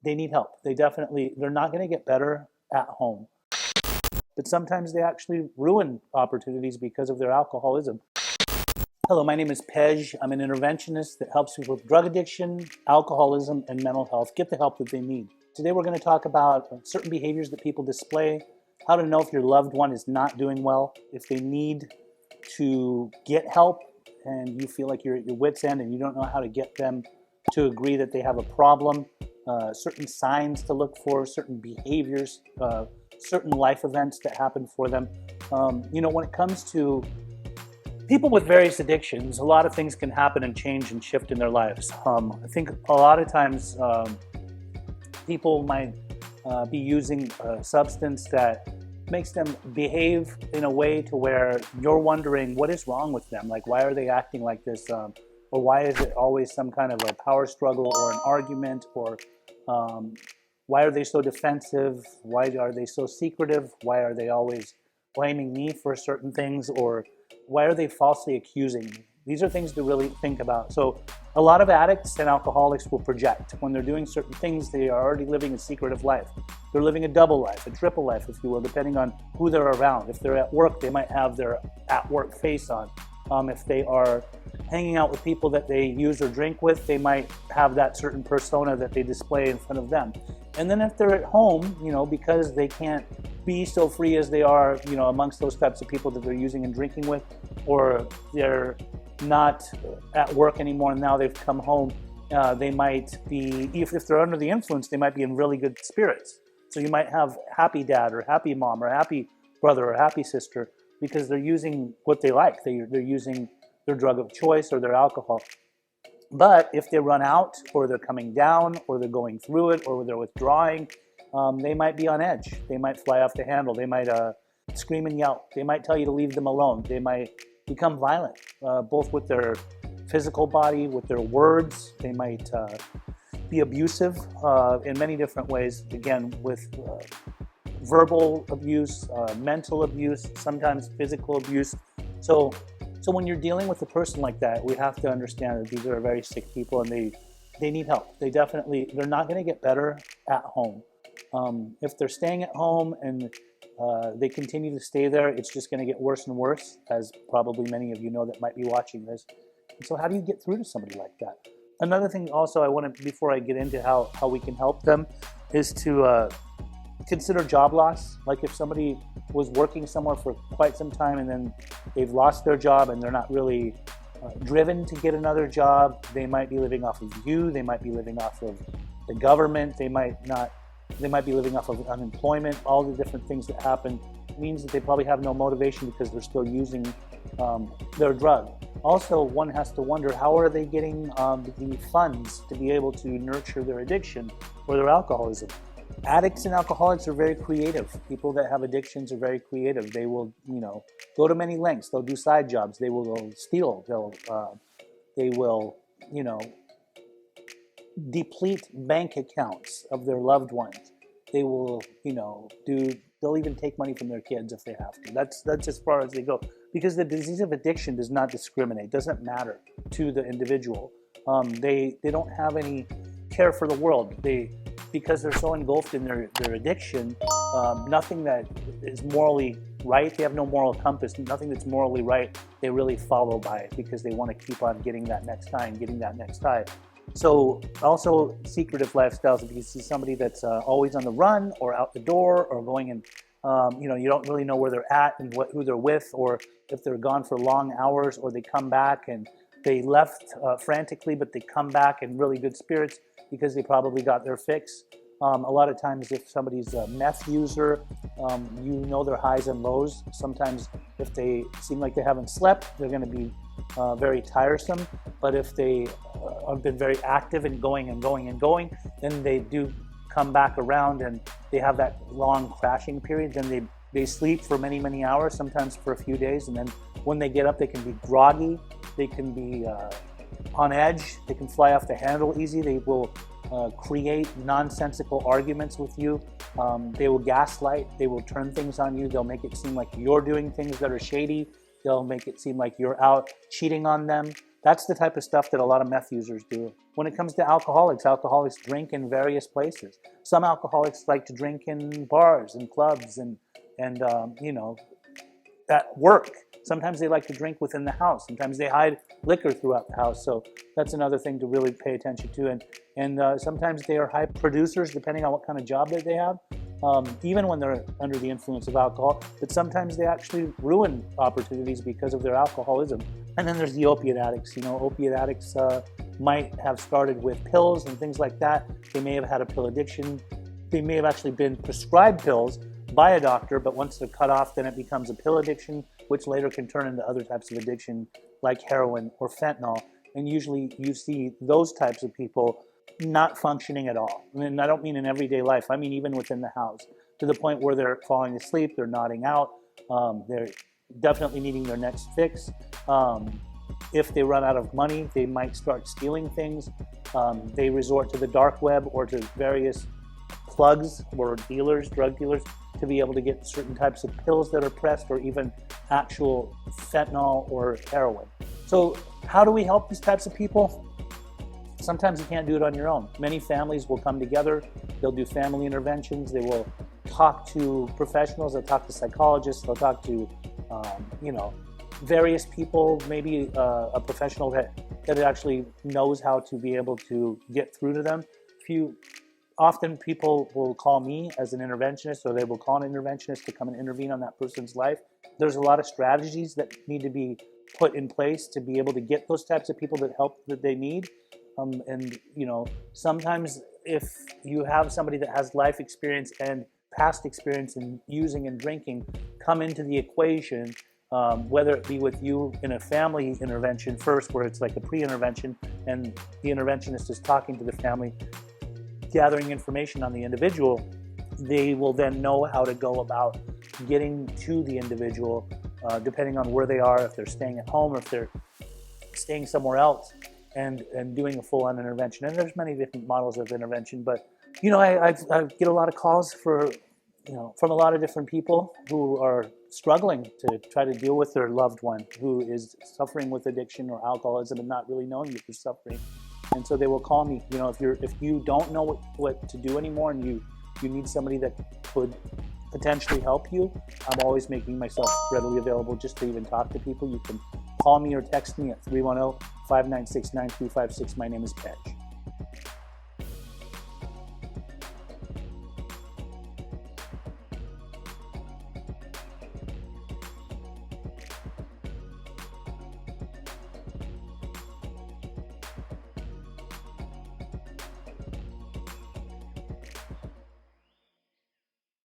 they need help. They're not going to get better at home. But sometimes they actually ruin opportunities because of their alcoholism. Hello, my name is Pej. I'm an interventionist that helps people with drug addiction, alcoholism, and mental health get the help that they need. Today we're going to talk about certain behaviors that people display, how to know if your loved one is not doing well, if they need to get help and you feel like you're at your wit's end and you don't know how to get them to agree that they have a problem, certain signs to look for, certain behaviors, certain life events that happen for them. When it comes to people with various addictions, a lot of things can happen and change and shift in their lives. I think a lot of times people might be using a substance that makes them behave in a way to where you're wondering what is wrong with them. Like, why are they acting like this? Or why is it always some kind of a power struggle or an argument? Or why are they so defensive? Why are they so secretive? Why are they always blaming me for certain things? Or why are they falsely accusing me? These are things to really think about. So a lot of addicts and alcoholics will project. When they're doing certain things, they are already living a secretive life. They're living a double life, a triple life, if you will, depending on who they're around. If they're at work, they might have their at-work face on. If they are hanging out with people that they use or drink with, they might have that certain persona that they display in front of them. And then if they're at home, because they can't be so free as they are, amongst those types of people that they're using and drinking with, or they're not at work anymore and now they've come home, they might be, if they're under the influence, they might be in really good spirits. So you might have happy dad or happy mom or happy brother or happy sister because they're using what they like. They're using their drug of choice or their alcohol. But if they run out or they're coming down or they're going through it or they're withdrawing, they might be on edge. They might fly off the handle. They might scream and yell. They might tell you to leave them alone. They might become violent, both with their physical body, with their words. They might be abusive in many different ways, again, with verbal abuse, mental abuse, sometimes physical abuse. So when you're dealing with a person like that, we have to understand that these are very sick people and they need help. They're not going to get better at home. If they're staying at home and they continue to stay there, it's just going to get worse and worse, as probably many of you know that might be watching this. And so how do you get through to somebody like that? Another thing also I want to, before I get into how we can help them, is to consider job loss. Like if somebody was working somewhere for quite some time and then they've lost their job and they're not really driven to get another job, they might be living off of you, they might be living off of the government, they might be living off of unemployment. All the different things that happen means that they probably have no motivation because they're still using their drug. Also, one has to wonder, how are they getting the funds to be able to nurture their addiction or their alcoholism? Addicts and alcoholics are very creative. People that have addictions are very creative. They will, go to many lengths. They'll do side jobs. They will steal. They will, deplete bank accounts of their loved ones. They will, they'll even take money from their kids if they have to. That's as far as they go. Because the disease of addiction does not discriminate, doesn't matter to the individual. They don't have any care for the world. Because they're so engulfed in their addiction, nothing that is morally right, they have no moral compass, nothing that's morally right, they really follow by it because they want to keep on getting that next high and getting that next high. So also secretive lifestyles, if you see somebody that's always on the run or out the door or going and, you don't really know where they're at and who they're with, or if they're gone for long hours or they come back and they left frantically, but they come back in really good spirits because they probably got their fix. A lot of times if somebody's a meth user, their highs and lows. Sometimes if they seem like they haven't slept, they're going to be very tiresome. But if they have been very active and going and going and going, then they do come back around and they have that long crashing period. Then they sleep for many, many hours, sometimes for a few days. And then when they get up, they can be groggy. They can be on edge. They can fly off the handle easy. They will create nonsensical arguments with you. They will gaslight. They will turn things on you. They'll make it seem like you're doing things that are shady. They'll make it seem like you're out cheating on them. That's the type of stuff that a lot of meth users do. When it comes to alcoholics drink in various places. Some alcoholics like to drink in bars and clubs and at work. Sometimes they like to drink within the house. Sometimes they hide liquor throughout the house. So that's another thing to really pay attention to. And sometimes they are high producers, depending on what kind of job that they have, even when they're under the influence of alcohol. But sometimes they actually ruin opportunities because of their alcoholism. And then there's the opiate addicts. Opiate addicts might have started with pills and things like that. They may have had a pill addiction. They may have actually been prescribed pills by a doctor, but once they're cut off, then it becomes a pill addiction, which later can turn into other types of addiction like heroin or fentanyl. And usually you see those types of people not functioning at all. And I don't mean in everyday life. I mean even within the house, to the point where they're falling asleep, they're nodding out, they're definitely needing their next fix. If they run out of money, they might start stealing things. They resort to the dark web or to various plugs or drug dealers, to be able to get certain types of pills that are pressed, or even actual fentanyl or heroin. So how do we help these types of people? Sometimes you can't do it on your own. Many families will come together. They'll do family interventions. They will talk to professionals. They'll talk to psychologists. They'll talk to, various people, maybe a professional that actually knows how to be able to get through to them. Often people will call me as an interventionist, or they will call an interventionist to come and intervene on that person's life. There's a lot of strategies that need to be put in place to be able to get those types of people that help that they need. Sometimes if you have somebody that has life experience and past experience in using and drinking come into the equation, whether it be with you in a family intervention first, where it's like a pre-intervention and the interventionist is talking to the family, gathering information on the individual, they will then know how to go about getting to the individual, depending on where they are, if they're staying at home or if they're staying somewhere else, and doing a full-on intervention. And there's many different models of intervention, but I get a lot of calls from a lot of different people who are struggling to try to deal with their loved one who is suffering with addiction or alcoholism and not really knowing that they're suffering. And so they will call me. If you don't know what to do anymore, and you need somebody that could potentially help you, I'm always making myself readily available just to even talk to people. You can call me or text me at 310-596-9356. My name is Pej.